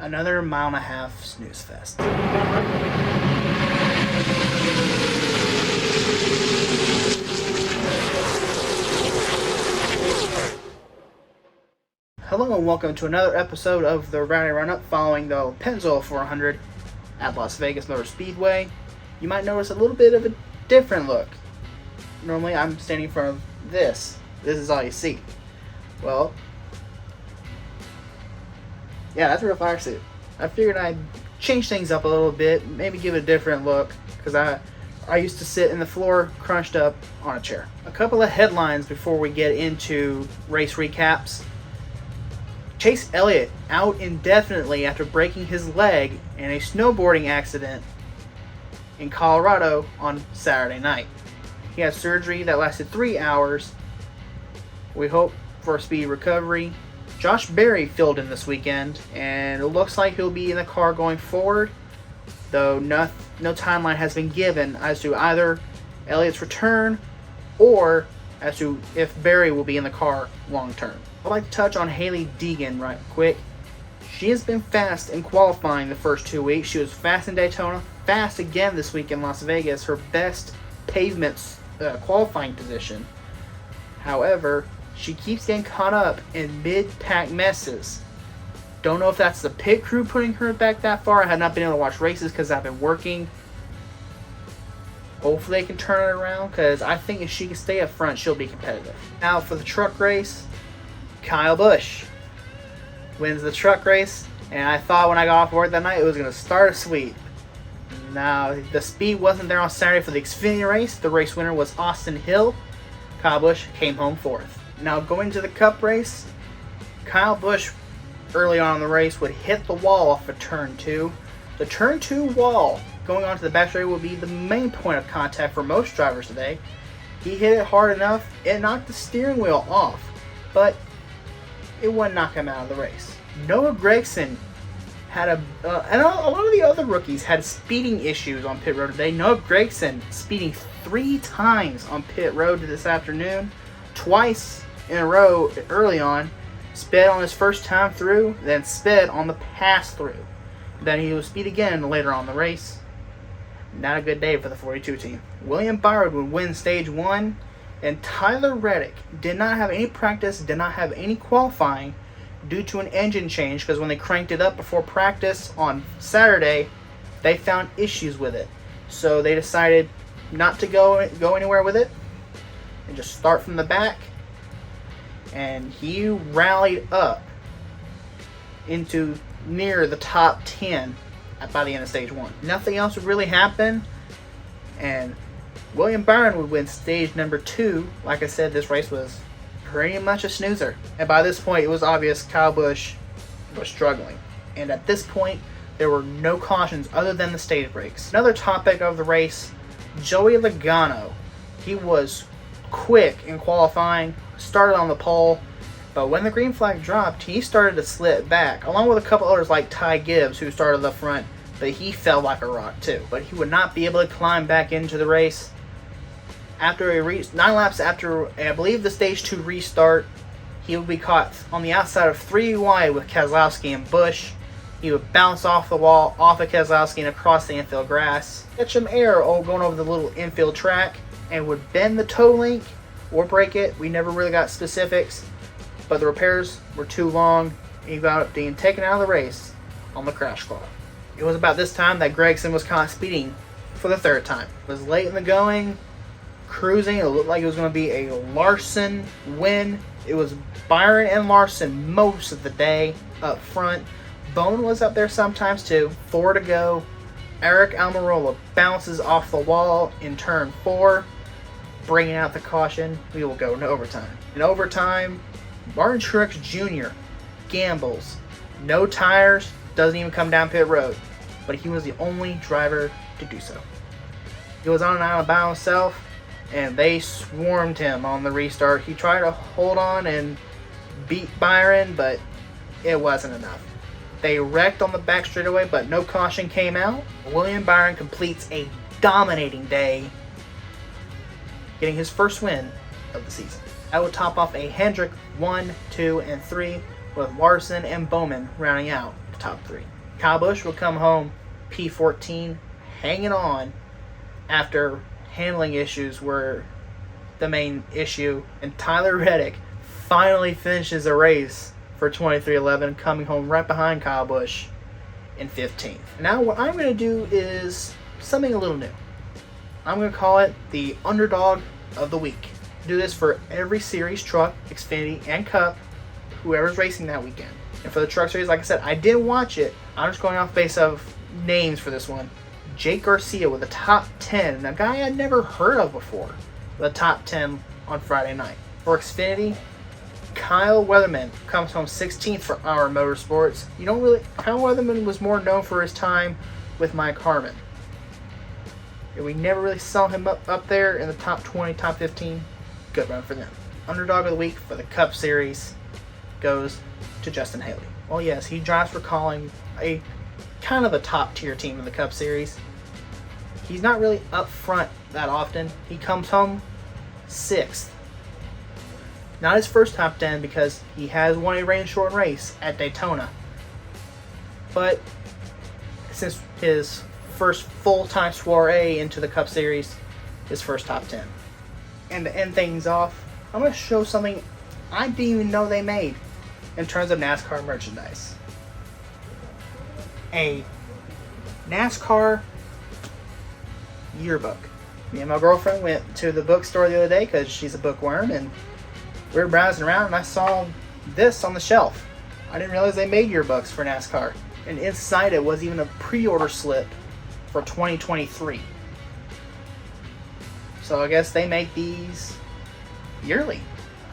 Another mile and a half snooze fest. Hello and welcome to another episode of the Rowdy Run-Up following the Penzzzzoil 400 at Las Vegas Motor Speedway. You might notice a little bit of a different look. Normally I'm standing in front of this. This is all you see. Well, yeah, that's a real fire suit. I figured I'd change things up a little bit, maybe give it a different look, because I used to sit in the floor crunched up on a chair. A couple of headlines before we get into race recaps. Chase Elliott out indefinitely after breaking his leg in a snowboarding accident in Colorado on Saturday night. He had surgery that lasted 3 hours. We hope for a speedy recovery. Josh Berry filled in this weekend, and it looks like he'll be in the car going forward, though no timeline has been given as to either Elliott's return or as to if Berry will be in the car long term. I'd like to touch on Hailie Deegan right quick. She has been fast in qualifying the first 2 weeks. She was fast in Daytona, fast again this week in Las Vegas, her best pavement qualifying position. However, she keeps getting caught up in mid-pack messes. Don't know if that's the pit crew putting her back that far. I have not been able to watch races because I've been working. Hopefully they can turn it around, because I think if she can stay up front, she'll be competitive. Now for the truck race, Kyle Busch wins the truck race, and I thought when I got off work that night it was going to start a sweep. Now, the speed wasn't there on Saturday for the Xfinity race. The race winner was Austin Hill. Kyle Busch came home fourth. Now, going to the Cup race, Kyle Busch early on in the race would hit the wall off of turn 2. The turn 2 wall going onto the backstretch will be the main point of contact for most drivers today. He hit it hard enough, it knocked the steering wheel off, but it wouldn't knock him out of the race. Noah Gragson had and a lot of the other rookies had speeding issues on pit road today. Noah Gragson speeding 3 times on pit road this afternoon, twice in a row early on, sped on his first time through, then sped on the pass through. Then he will speed again later on in the race. Not a good day for the 42 team. William Byron would win stage 1, and Tyler Reddick did not have any practice, did not have any qualifying due to an engine change, because when they cranked it up before practice on Saturday, they found issues with it. So they decided not to go anywhere with it and just start from the back. And he rallied up into near the top 10 by the end of stage 1. Nothing else would really happen, and William Byron would win stage number 2. Like I said, this race was pretty much a snoozer. And by this point, it was obvious Kyle Busch was struggling. And at this point, there were no cautions other than the stage breaks. Another topic of the race, Joey Logano. He was quick in qualifying, started on the pole, but when the green flag dropped, he started to slip back, along with a couple others like Ty Gibbs, who started up front, but he fell like a rock too. But he would not be able to climb back into the race. After he reached 9 laps after, I believe, the stage 2 restart, he would be caught on the outside of 3 wide with Keselowski and Busch. He would bounce off the wall, off of Keselowski and across the infield grass, catch some air going over the little infield track, and would bend the toe link or break it. We never really got specifics, but the repairs were too long. He wound up being taken out of the race on the crash cloth. It was about this time that Gragson was caught speeding for the 3rd time. It was late in the going, cruising. It looked like it was going to be a Larson win. It was Byron and Larson most of the day up front. Bone was up there sometimes too. 4 to go. Eric Almirola bounces off the wall in turn 4, bringing out the caution. We will go to overtime. In overtime, Martin Truex Jr. gambles. No tires, doesn't even come down pit road, but he was the only driver to do so. He was on an island by himself, and they swarmed him on the restart. He tried to hold on and beat Byron, but it wasn't enough. They wrecked on the back straightaway, but no caution came out. William Byron completes a dominating day, getting his first win of the season. I would top off a Hendrick 1, 2, and 3, with Larson and Bowman rounding out the top 3. Kyle Busch will come home P14, hanging on after handling issues were the main issue, and Tyler Reddick finally finishes a race for 23XI, coming home right behind Kyle Busch in 15th. Now what I'm going to do is something a little new. I'm going to call it the Underdog of the Week. Do this for every series, truck, Xfinity, and Cup, whoever's racing that weekend. And for the truck series, like I said, I didn't watch it. I'm just going off base of names for this one. Jake Garcia with a top 10, a guy I'd never heard of before, with a top 10 on Friday night. For Xfinity, Kyle Weatherman comes home 16th for Our Motorsports. Kyle Weatherman was more known for his time with Mike Harmon. And we never really saw him up there in the top 20, top 15. Good run for them. Underdog of the Week for the Cup Series goes to Justin Haley. Well, yes, he drives for Calling, a kind of a top tier team in the Cup Series. He's not really up front that often. He comes home 6th. Not his first top 10 because he has won a rain-shortened race at Daytona. But since his first full-time soiree into the Cup Series, his first top 10. And to end things off, I'm going to show something I didn't even know they made in terms of NASCAR merchandise. A NASCAR yearbook. Me and my girlfriend went to the bookstore the other day because she's a bookworm, and we were browsing around and I saw this on the shelf. I didn't realize they made yearbooks for NASCAR. And inside it was even a pre-order slip for 2023. So I guess they make these yearly.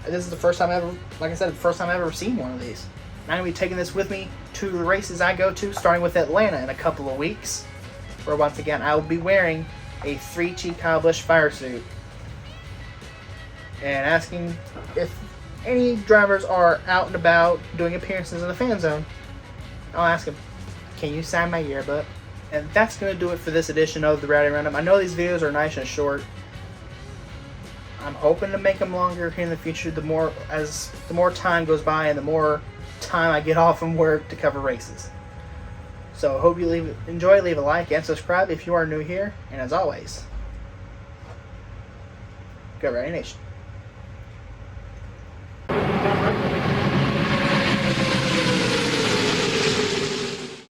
This is the first time I've ever seen one of these. And I'm going to be taking this with me to the races I go to, starting with Atlanta in a couple of weeks, where once again I will be wearing a 3G Kyle Busch fire suit and asking if any drivers are out and about doing appearances in the fan zone. I'll ask them, can you sign my yearbook? And that's going to do it for this edition of the Rowdy Roundup. I know these videos are nice and short. I'm hoping to make them longer in the future the more time goes by and the more time I get off from work to cover races. So hope you enjoy, leave a like and subscribe if you are new here, and as always, go Rowdy Nation.